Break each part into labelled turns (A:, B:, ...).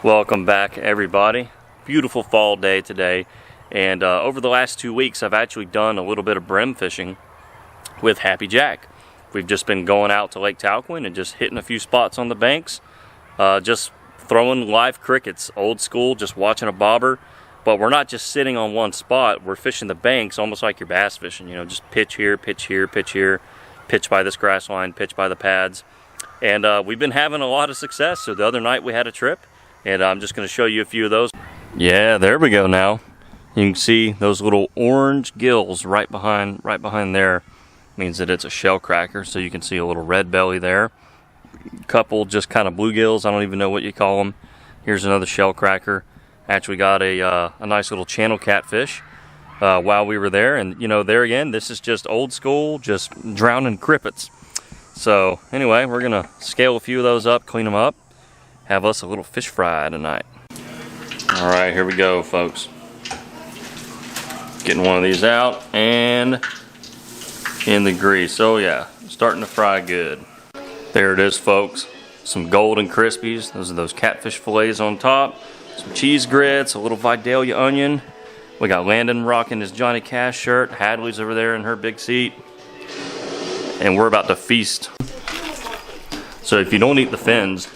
A: Welcome back, everybody. Beautiful fall day today, and over the last 2 weeks I've actually done a little bit of brim fishing with Happy Jack. We've just been going out to Lake Talquin and just hitting a few spots on the banks, just throwing live crickets, old school, just watching a bobber. But we're not just sitting on one spot, we're fishing the banks almost like you're bass fishing, you know, just pitch here, pitch here, pitch here, pitch by this grass line, pitch by the pads. And we've been having a lot of success. So the other night we had a trip, and I'm just going to show you a few of those. Yeah, there we go now. You can see those little orange gills right behind there. Means that it's a shell cracker, so you can see a little red belly there. Couple just kind of bluegills, I don't even know what you call them. Here's another shell cracker. Actually got a nice little channel catfish while we were there, and you know, there again, this is just old school, just drowning crickets. So anyway, we're gonna scale a few of those up, clean them up, have us a little fish fry tonight. All right, here we go, folks. Getting one of these out and in the grease. Oh yeah, starting to fry good. There it is, folks. Some golden crispies. Those are those catfish fillets on top. Some cheese grits, a little Vidalia onion. We got Landon rocking his Johnny Cash shirt. Hadley's over there in her big seat. And we're about to feast. So if you don't eat the fins,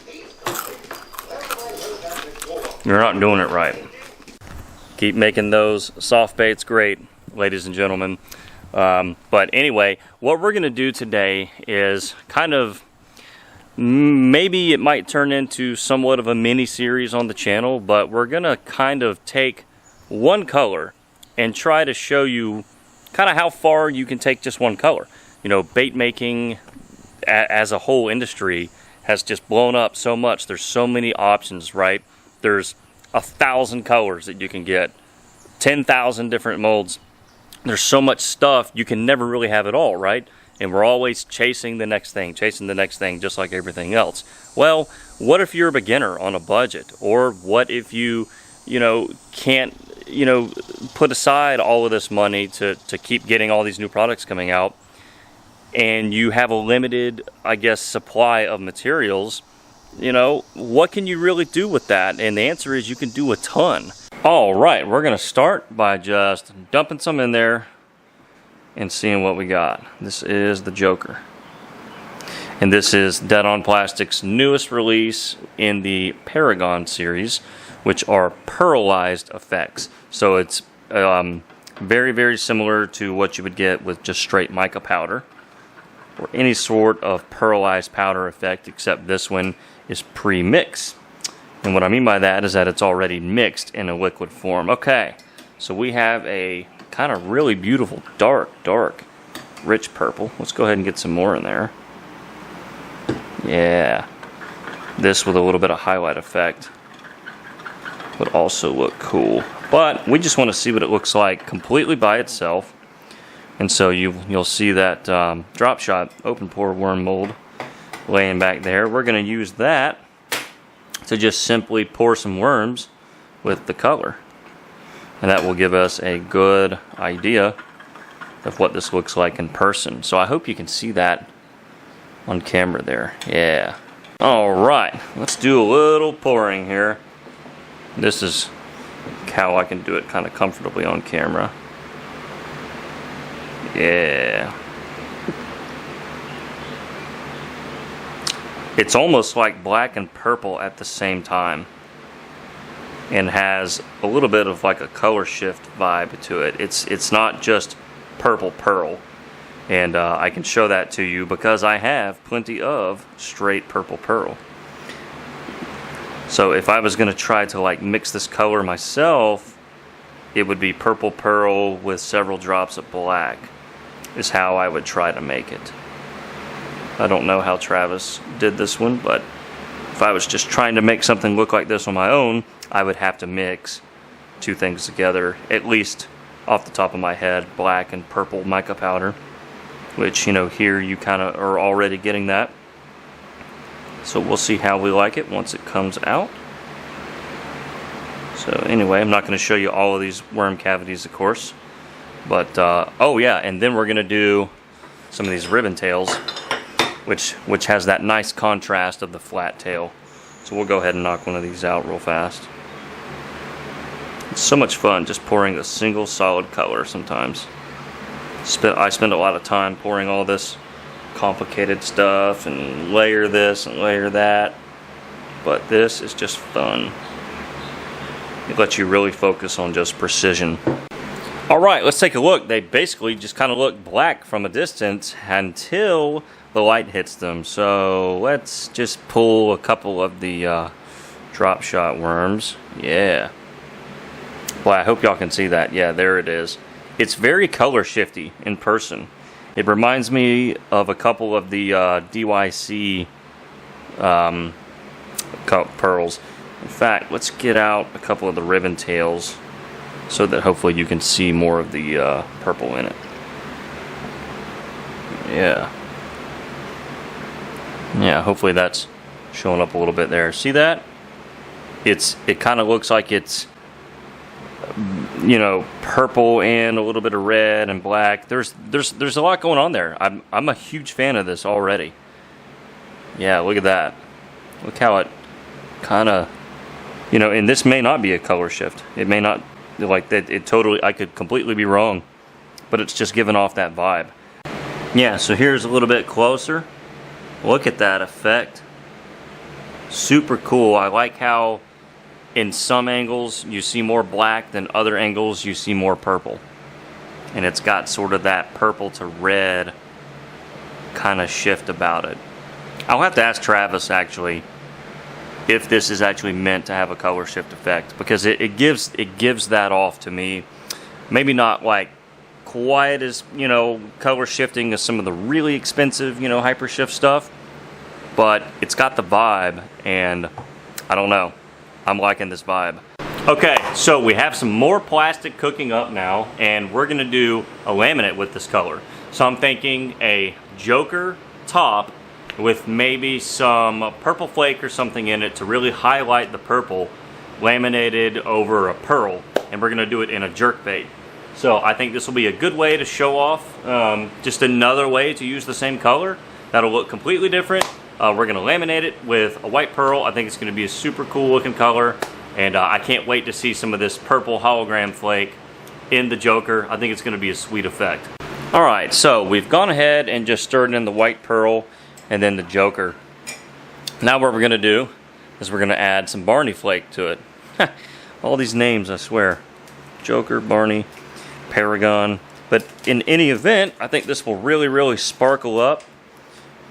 A: you're not doing it right. Keep making those soft baits great, ladies and gentlemen. But anyway, what we're going to do today is kind of, maybe it might turn into somewhat of a mini series on the channel, but we're going to kind of take one color and try to show you kind of how far you can take just one color. You know, bait making as a whole industry has just blown up so much. There's so many options, right? There's 1,000 colors that you can get, 10,000 different molds. There's so much stuff, you can never really have it all, right? And we're always chasing the next thing, just like everything else. Well, what if you're a beginner on a budget? Or what if you can't, put aside all of this money to keep getting all these new products coming out, and you have a limited, I guess, supply of materials? You know, what can you really do with that? And the answer is you can do a ton. All right, we're gonna start by just dumping some in there and seeing what we got. This is the Joker. And this is Dead on Plastic's newest release in the Paragon series, which are pearlized effects. So it's very, very similar to what you would get with just straight mica powder, or any sort of pearlized powder effect, except this one is pre-mixed. And what I mean by that is that it's already mixed in a liquid form. Okay, so we have a kind of really beautiful dark, rich purple. Let's go ahead and get some more in there. Yeah, this with a little bit of highlight effect would also look cool. But we just want to see what it looks like completely by itself. And so you'll see that drop shot open pore worm mold laying back there. We're going to use that to just simply pour some worms with the color. And that will give us a good idea of what this looks like in person. So I hope you can see that on camera there. Yeah. All right, let's do a little pouring here. This is how I can do it kind of comfortably on camera. Yeah. It's almost like black and purple at the same time, and has a little bit of like a color shift vibe to it. It's not just purple pearl, and I can show that to you because I have plenty of straight purple pearl. So if I was going to try to like mix this color myself, it would be purple pearl with several drops of black is how I would try to make it. I don't know how Travis did this one, but if I was just trying to make something look like this on my own, I would have to mix two things together, at least off the top of my head, black and purple mica powder, which, you know, here you kind of are already getting that. So we'll see how we like it once it comes out. So anyway, I'm not going to show you all of these worm cavities, of course, but oh yeah, and then we're going to do some of these ribbon tails, which has that nice contrast of the flat tail. So we'll go ahead and knock one of these out real fast. It's so much fun just pouring a single solid color sometimes. I spend a lot of time pouring all this complicated stuff and layer this and layer that, but this is just fun. It lets you really focus on just precision. Alright, let's take a look. They basically just kind of look black from a distance until the light hits them. So let's just pull a couple of the drop shot worms. Yeah. Well, I hope y'all can see that. Yeah, there it is. It's very color shifty in person. It reminds me of a couple of the DYC pearls. In fact, let's get out a couple of the ribbon tails so that hopefully you can see more of the purple in it. Yeah. Yeah, hopefully that's showing up a little bit there. See that? It kind of looks like it's, you know, purple and a little bit of red and black. There's a lot going on there. I'm a huge fan of this already. Yeah, look at that. Look how it kind of, you know, and this may not be a color shift. It may not, like that. It totally, I could completely be wrong, but it's just giving off that vibe. Yeah, so here's a little bit closer. Look at that effect. Super cool. I like how in some angles you see more black than other angles you see more purple. And it's got sort of that purple to red kind of shift about it. I'll have to ask Travis actually if this is actually meant to have a color shift effect, because it gives that off to me. Maybe not like quite as, you know, color shifting as some of the really expensive, you know, hyper shift stuff, but it's got the vibe, and I don't know, I'm liking this vibe. Okay, so we have some more plastic cooking up now, and we're gonna do a laminate with this color. So I'm thinking a Joker top with maybe some purple flake or something in it to really highlight the purple, laminated over a pearl, and we're gonna do it in a jerk bait. So I think this will be a good way to show off, just another way to use the same color that'll look completely different. We're gonna laminate it with a white pearl. I think it's gonna be a super cool looking color, and I can't wait to see some of this purple hologram flake in the Joker. I think it's gonna be a sweet effect. All right, so we've gone ahead and just stirred in the white pearl and then the Joker. Now what we're gonna do is we're gonna add some Barney flake to it. All these names, I swear. Joker, Barney, Paragon. But in any event, I think this will really, really sparkle up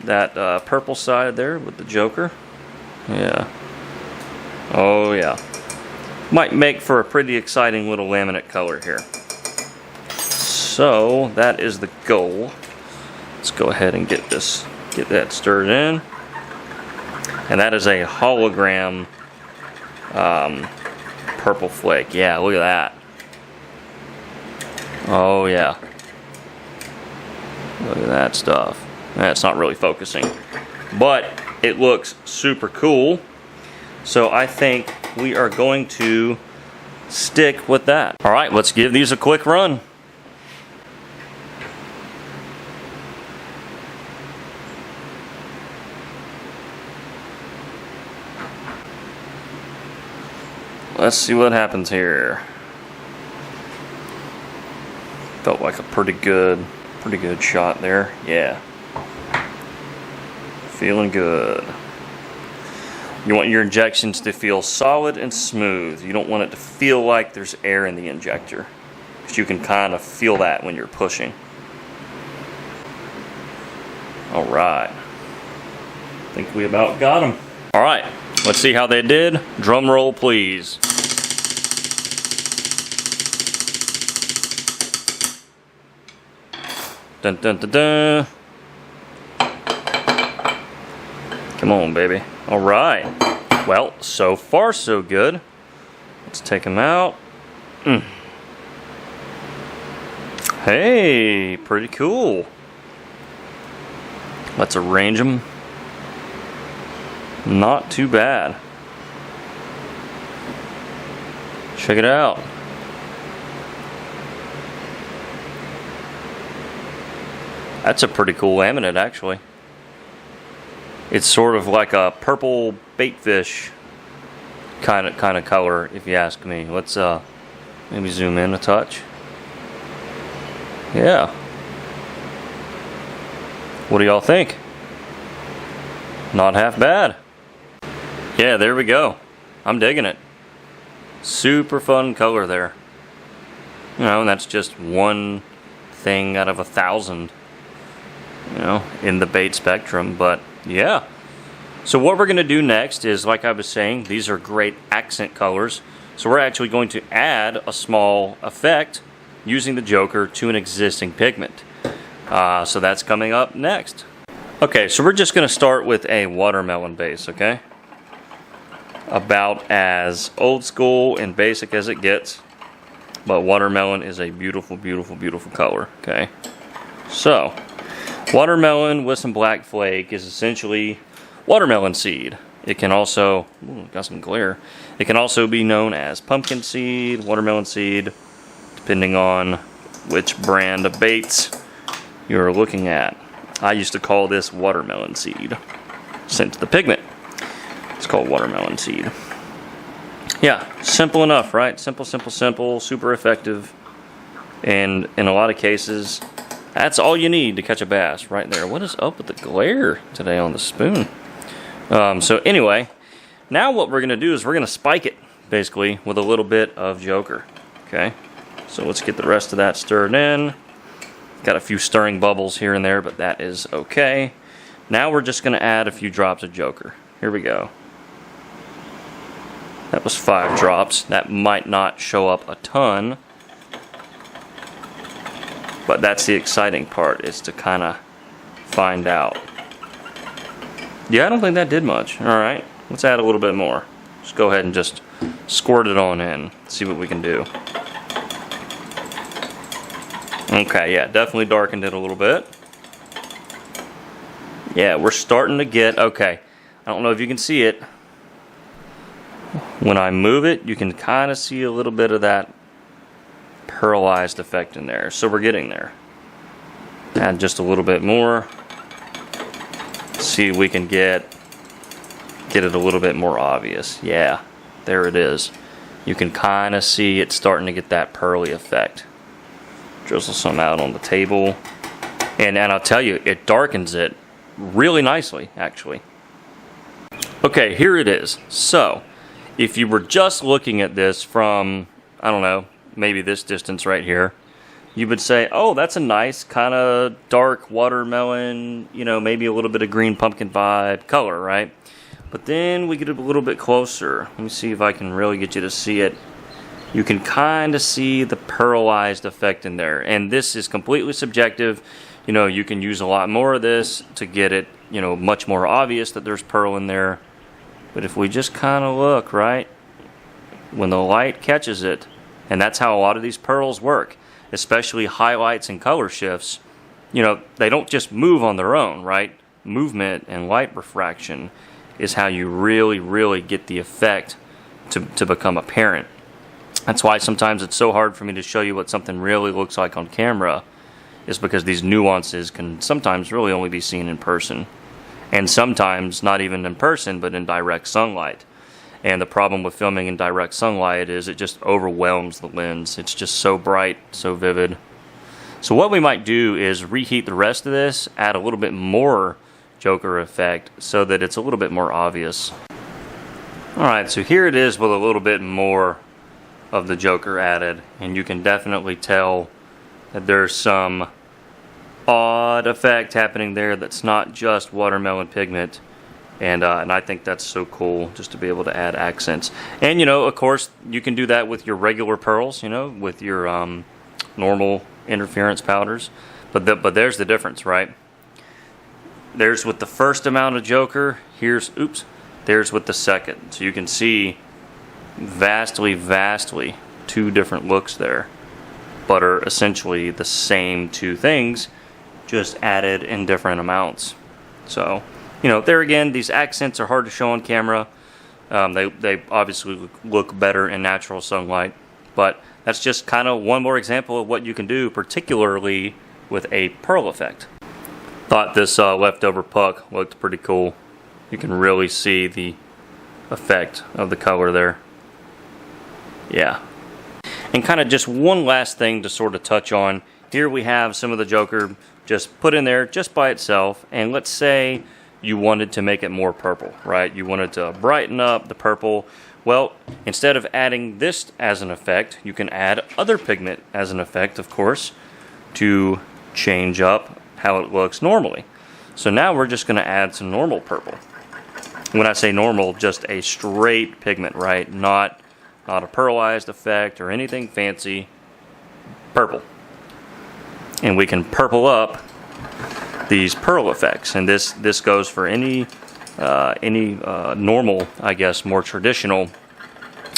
A: that purple side there with the Joker. Yeah. Oh yeah. Might make for a pretty exciting little laminate color here. So that is the goal. Let's go ahead and get that stirred in. And that is a hologram purple flake. Yeah, look at that. Oh yeah. Look at that stuff. That's not really focusing, but it looks super cool. So I think we are going to stick with that. All right, let's give these a quick run. Let's see what happens here. Felt like a pretty good shot there. Yeah. Feeling good. You want your injections to feel solid and smooth. You don't want it to feel like there's air in the injector, because you can kind of feel that when you're pushing. All right. I think we about got them. All right, let's see how they did. Drum roll, please. Dun dun dun dun. Come on, baby. All right. Well, so far so good. Let's take them out. Hey, pretty cool. Let's arrange them. Not too bad. Check it out. That's a pretty cool laminate, actually. It's sort of like a purple baitfish kind of color, if you ask me. Let's maybe zoom in a touch. Yeah. What do y'all think? Not half bad. Yeah, there we go. I'm digging it. Super fun color there. You know, and that's just one thing out of 1,000, you know, in the bait spectrum. But yeah. So what we're going to do next is, like I was saying, these are great accent colors. So we're actually going to add a small effect using the Joker to an existing pigment. So that's coming up next. Okay, so we're just going to start with a watermelon base, okay? About as old school and basic as it gets. But watermelon is a beautiful, beautiful, beautiful color, okay? So, watermelon with some black flake is essentially watermelon seed. It can also, got some glare. It can also be known as pumpkin seed, watermelon seed, depending on which brand of baits you're looking at. I used to call this watermelon seed. Since the pigment, it's called watermelon seed. Yeah, simple enough, right? Simple, simple, simple, super effective. And in a lot of cases, that's all you need to catch a bass right there. What is up with the glare today on the spoon? So anyway, now what we're going to do is we're going to spike it, basically, with a little bit of Joker. Okay, so let's get the rest of that stirred in. Got a few stirring bubbles here and there, but that is okay. Now we're just going to add a few drops of Joker. Here we go. That was 5 drops. That might not show up a ton, but that's the exciting part, is to kind of find out. Yeah, I don't think that did much. Alright, let's add a little bit more. Just go ahead and just squirt it on in. See what we can do. Okay, yeah, definitely darkened it a little bit. Yeah, we're starting to get, okay, I don't know if you can see it. When I move it, you can kind of see a little bit of that pearlized effect in there. So we're getting there. Add just a little bit more. See if we can get it a little bit more obvious. Yeah, there it is. You can kind of see it starting to get that pearly effect. Drizzle some out on the table. And I'll tell you, it darkens it really nicely, actually. Okay, here it is. So, if you were just looking at this from, I don't know, maybe this distance right here, you would say, oh, that's a nice kind of dark watermelon, you know, maybe a little bit of green pumpkin vibe color, right? But then we get a little bit closer. Let me see if I can really get you to see it. You can kind of see the pearlized effect in there. And this is completely subjective. You know, you can use a lot more of this to get it, you know, much more obvious that there's pearl in there. But if we just kind of look, right, when the light catches it, and that's how a lot of these pearls work, especially highlights and color shifts, you know, they don't just move on their own, right? Movement and light refraction is how you really, really get the effect to become apparent. That's why sometimes it's so hard for me to show you what something really looks like on camera, is because these nuances can sometimes really only be seen in person. And sometimes not even in person, but in direct sunlight. And the problem with filming in direct sunlight is it just overwhelms the lens. It's just so bright, so vivid. So what we might do is reheat the rest of this, add a little bit more Joker effect so that it's a little bit more obvious. Alright, so here it is with a little bit more of the Joker added. And you can definitely tell that there's some odd effect happening there that's not just watermelon pigment. And I think that's so cool, just to be able to add accents. And, you know, of course, you can do that with your regular pearls, you know, with your normal interference powders. But there's the difference, right? There's with the first amount of Joker, there's with the second. So you can see vastly, vastly two different looks there, but are essentially the same two things, just added in different amounts. So, you know, there again, these accents are hard to show on camera. They obviously look better in natural sunlight, but that's just kind of one more example of what you can do, particularly with a pearl effect. Thought this leftover puck looked pretty cool. You can really see the effect of the color there. Yeah. And kind of just one last thing to sort of touch on. Here we have some of the Joker just put in there just by itself, and let's say you wanted to make it more purple, right? You wanted to brighten up the purple. Well, instead of adding this as an effect, you can add other pigment as an effect, of course, to change up how it looks normally. So now we're just going to add some normal purple. When I say normal, just a straight pigment, right? Not a pearlized effect or anything fancy. Purple. And we can purple up these pearl effects, and this goes for any normal, I guess, more traditional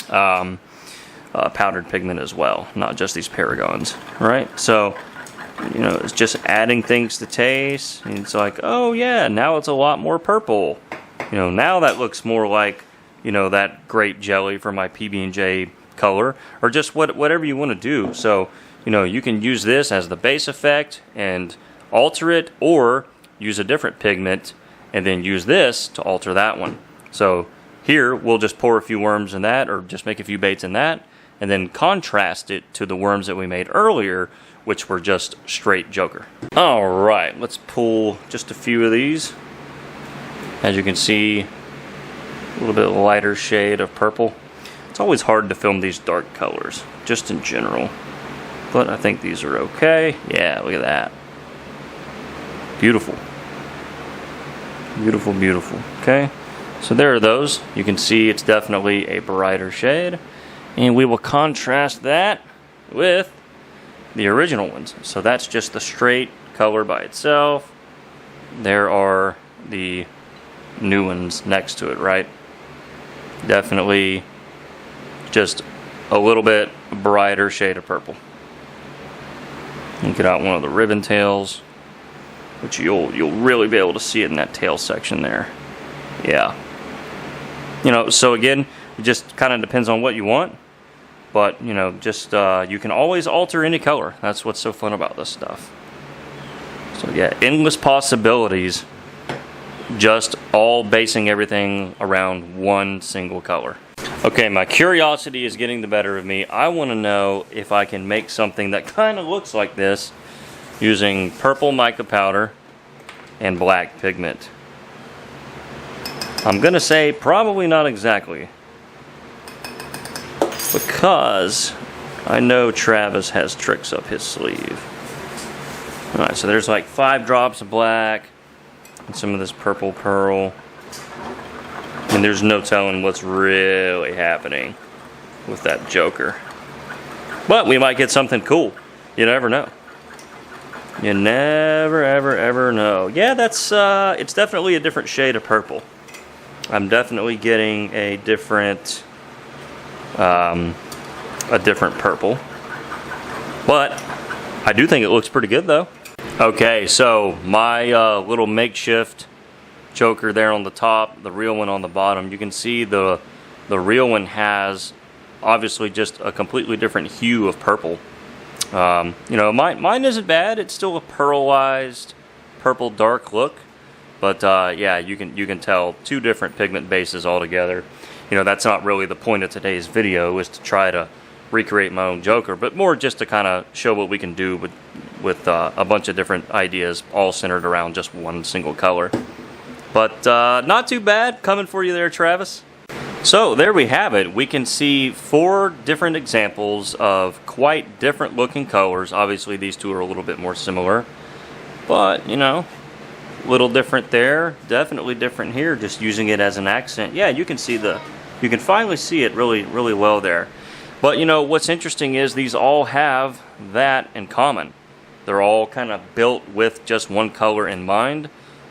A: powdered pigment as well, not just these paragons, right? So, you know, it's just adding things to taste, and it's like, oh yeah, now it's a lot more purple. You know, now that looks more like, you know, that grape jelly for my PB&J color, or just whatever you want to do. So, you know, you can use this as the base effect and alter it, or use a different pigment and then use this to alter that one. So here we'll just pour a few worms in that, or just make a few baits in that, and then contrast it to the worms that we made earlier, which were just straight Joker. All right, let's pull just a few of these. As you can see, a little bit lighter shade of purple. It's always hard to film these dark colors, just in general. But I think these are okay. Yeah, look at that. Beautiful. Beautiful, beautiful. Okay, so there are those. You can see it's definitely a brighter shade. And we will contrast that with the original ones. So that's just the straight color by itself. There are the new ones next to it, right? Definitely just a little bit brighter shade of purple. And get out one of the ribbon tails, which you'll really be able to see it in that tail section there. Yeah. You know, so again, it just kind of depends on what you want. But, you know, just you can always alter any color. That's what's so fun about this stuff. So yeah, endless possibilities. Just all basing everything around one single color. Okay, my curiosity is getting the better of me. I want to know if I can make something that kind of looks like this using purple mica powder and black pigment. I'm going to say probably not exactly, because I know Travis has tricks up his sleeve. Alright, so there's like 5 drops of black and some of this purple pearl. And there's no telling what's really happening with that Joker. But we might get something cool. You never know. You never, ever, ever know. Yeah, that's it's definitely a different shade of purple. I'm definitely getting a different purple. But I do think it looks pretty good though. Okay, so my little makeshift Joker there on the top, the real one on the bottom. You can see the real one has obviously just a completely different hue of purple. You know, mine isn't bad. It's still a pearlized purple dark look, but yeah, you can tell 2 different pigment bases altogether. You know, that's not really the point of today's video, is to try to recreate my own Joker, but more just to kind of show what we can do with a bunch of different ideas, all centered around just one single color. But not too bad coming for you there, Travis. So there we have it. We can see 4 different examples of quite different looking colors. Obviously these 2 are a little bit more similar, but you know, a little different there, definitely different here, just using it as an accent. Yeah, you can finally see it really, really well there. But you know, what's interesting is these all have that in common. They're all kind of built with just one color in mind,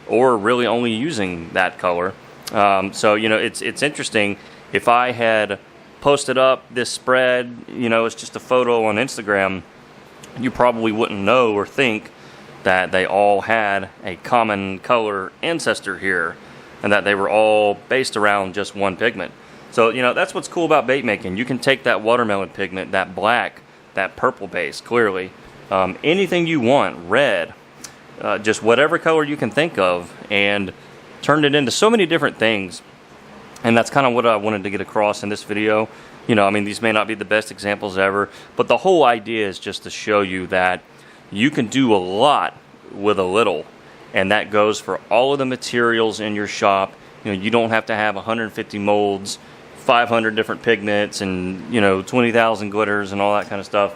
A: or really only using that color. So you know, it's interesting. If I had posted up this spread, you know, it's just a photo on Instagram, you probably wouldn't know or think that they all had a common color ancestor here, and that they were all based around just one pigment. So you know, that's what's cool about bait making. You can take that watermelon pigment, that black, that purple base, clearly, anything you want, red, just whatever color you can think of, and turned it into so many different things. And that's kind of what I wanted to get across in this video. You know, I mean, these may not be the best examples ever, but the whole idea is just to show you that you can do a lot with a little. And that goes for all of the materials in your shop. You know, you don't have to have 150 molds, 500 different pigments, and, you know, 20,000 glitters and all that kind of stuff.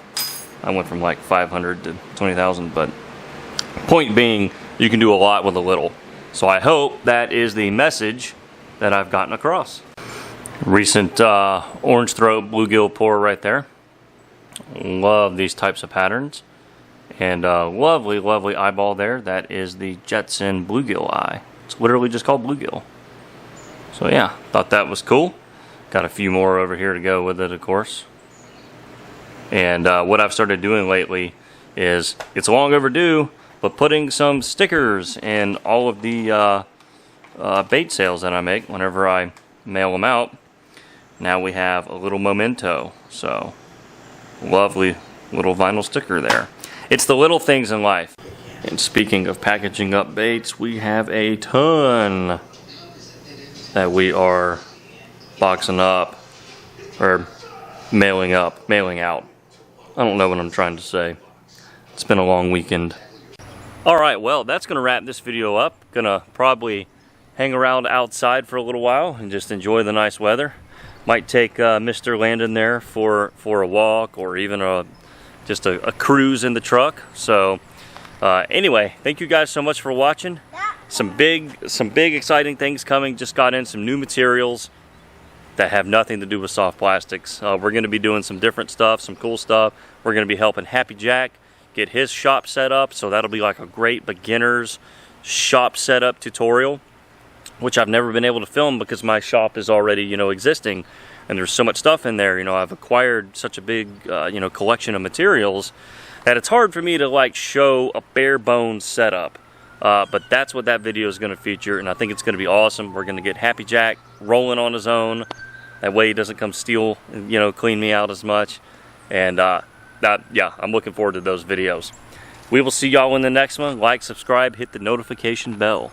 A: I went from like 500 to 20,000, but point being, you can do a lot with a little. So I hope that is the message that I've gotten across. Recent orange throat bluegill pour right there. Love these types of patterns. And lovely, lovely eyeball there. That is the Jetson bluegill eye. It's literally just called bluegill. So yeah, thought that was cool. Got a few more over here to go with it, of course. And what I've started doing lately is, it's long overdue, but putting some stickers in all of the bait sales that I make whenever I mail them out. Now we have a little memento. So lovely little vinyl sticker there. It's the little things in life. And speaking of packaging up baits, we have a ton that we are boxing up, or mailing out. I don't know what I'm trying to say. It's been a long weekend. Alright, well, that's going to wrap this video up. Gonna probably hang around outside for a little while and just enjoy the nice weather. Might take Mr. Landon there for a walk, or even just a cruise in the truck. So anyway, thank you guys so much for watching. Some big exciting things coming. Just got in some new materials that have nothing to do with soft plastics. We're going to be doing some different stuff, some cool stuff. We're going to be helping Happy Jack get his shop set up, so that'll be like a great beginner's shop setup tutorial, which I've never been able to film because my shop is already, you know, existing, and there's so much stuff in there. You know, I've acquired such a big, you know, collection of materials that it's hard for me to like show a bare bones setup. But that's what that video is going to feature, and I think it's going to be awesome. We're going to get Happy Jack rolling on his own. That way he doesn't come steal, you know, clean me out as much. And yeah, I'm looking forward to those videos. We will see y'all in the next one. Like, subscribe, hit the notification bell.